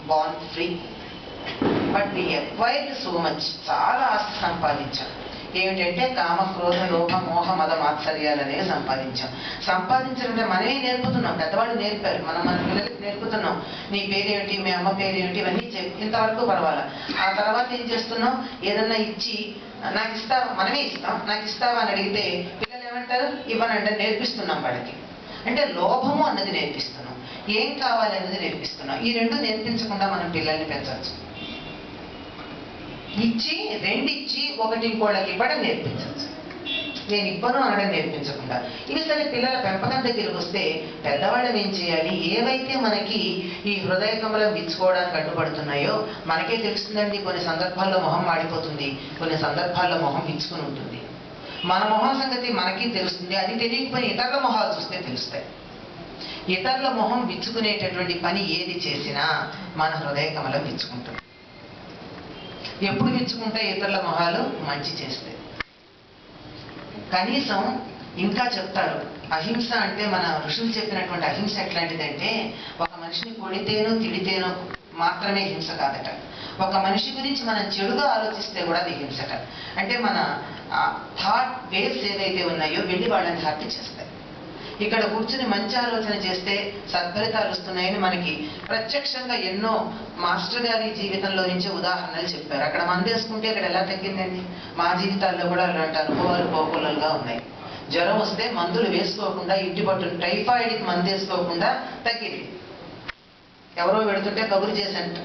born free, but we acquired so much. చాలా ఆస్తి సంపాదించాం. ఏమిటంటే కామ, క్రోధ, లోభ, మోహ, మద, మాత్సర్యాలు అనేవి సంపాదించాలంటే మనమే నేర్పుతున్నాం. పెద్దవాళ్ళు నేర్పారు, మనం మన పిల్లలకి నేర్పుతున్నాం. నీ పేరేమిటి, మీ అమ్మ పేరేమిటి, ఇవన్నీ ఇంతవరకు పర్వాలా. ఆ తర్వాత ఏం చేస్తున్నాం, ఏదన్నా ఇచ్చి నాకు ఇస్తావా, మనమే ఇస్తాం, నాకు ఇస్తావా అని అడిగితే పిల్లలు ఏమంటారు, ఇవ్వనంటే నేర్పిస్తున్నాం వాళ్ళకి. అంటే లోభము అన్నది నేర్పిస్తున్నాం, ఏం కావాలి అన్నది నేర్పిస్తున్నాం. ఈ రెండు నేర్పించకుండా మనం పిల్లల్ని పెంచవచ్చు. రెండిచ్చి ఒకటి ఇంకోళ్ళకి ఇవ్వడం నేర్పించవచ్చు, నేను ఇవ్వను అనడం నేర్పించకుండా. ఇవి సరే, పిల్లల పెంపకం దగ్గరికి వస్తే పెద్దవాళ్ళం ఏం చేయాలి, ఏవైతే మనకి ఈ హృదయ కమలం విచ్చుకోవడానికి అడ్డుపడుతున్నాయో మనకే తెలుస్తుందండి. కొన్ని సందర్భాల్లో మొహం మాడిపోతుంది, కొన్ని సందర్భాల్లో మొహం విచ్చుకుని ఉంటుంది. మన మొహం సంగతి మనకి తెలుస్తుంది, అది తెలియకపోయినా ఇతరుల మొహాలు చూస్తే తెలుస్తాయి. ఇతరుల మొహం విచ్చుకునేటటువంటి పని ఏది చేసినా మన హృదయ కమలం విచ్చుకుంటుంది. ఎప్పుడు విచ్చుకుంటాయి ఇతరుల మొహాలు, మంచి చేస్తే. కనీసం ఇంకా చెప్తారు, అహింస అంటే మన ఋషులు చెప్పినటువంటి అహింస ఎట్లాంటిదంటే, ఒక మనిషిని కొడితేనో తిడితేనో మాత్రమే హింస కాదట. ఒక మనిషి గురించి మనం చెడుగా ఆలోచిస్తే కూడా అది హింసట. అంటే మన థాట్ వేవ్స్ ఏవైతే ఉన్నాయో వెళ్ళి వాళ్ళని హత్య చేస్తాయి. ఇక్కడ కూర్చుని మంచి ఆలోచన చేస్తే సత్ఫలితాలు వస్తున్నాయని మనకి ప్రత్యక్షంగా ఎన్నో మాస్టర్ గారి జీవితంలో నుంచి ఉదాహరణలు చెప్పారు. అక్కడ మందేసుకుంటే ఇక్కడ ఎలా తగ్గిందండి, మా జీవితాల్లో కూడా అలాంటి అనుభవాలు పోపులలుగా ఉన్నాయి. జ్వరం వస్తే మందులు వేసుకోకుండా, ఇంటి పట్టు టైఫాయిడ్కి మందు వేసుకోకుండా తగ్గింది. ఎవరో పెడుతుంటే కబురు చేశాను,